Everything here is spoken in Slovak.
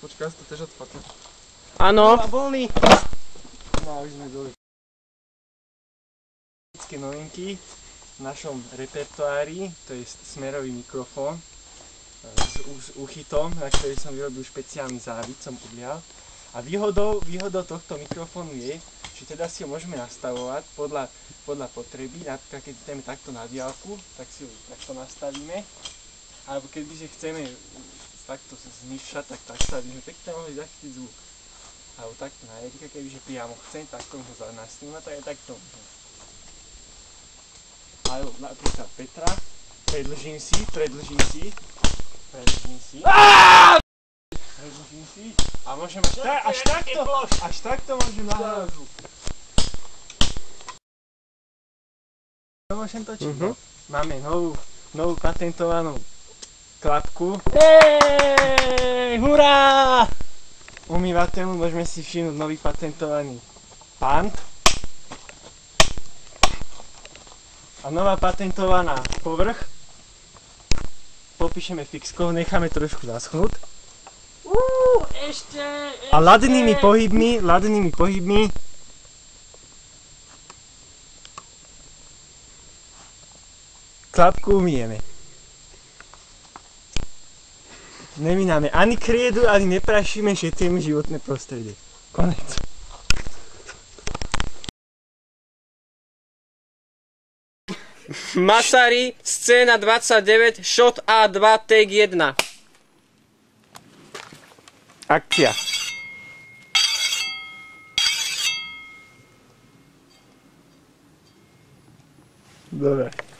Počkaj, to tež odpadne. Áno. Voľný. No, už sme doli. Novinky v našom repertoári, to je smerový mikrofón s úchytom, na ktorý som vyrobil špeciálny závit, som ublial. A výhodou tohto mikrofónu je, že teda si ho môžeme nastavovať podľa potreby. Napríklad keď ideme takto na diaľku, tak si ho takto nastavíme. Alebo keďže chceme takto znižšať, tak takto, aby sme pekne mohli zachytiť zvuk. Alebo takto na Erika, kebyže priamo chcem, takto ho nasnímať, tak aj takto môžem. Alebo napríklad Petra, predĺžim si. Predĺžim si a môžem až takto môžem nahrávať zvuk. Môžem točiť? Máme novú patentovanú klapku. Hurá! Umývateľnú, môžeme si všimnúť nový patentovaný pant. A nová patentovaná povrch. Popíšeme fixkou, necháme trošku zaschnúť. Ešte. A ladnými pohybmi klapku umyjeme. Nevynáme ani kriedu, ani neprašíme, šetríme životné prostredie. Konec. Masari, scéna 29, shot A2, take 1. Akcia. Dobre.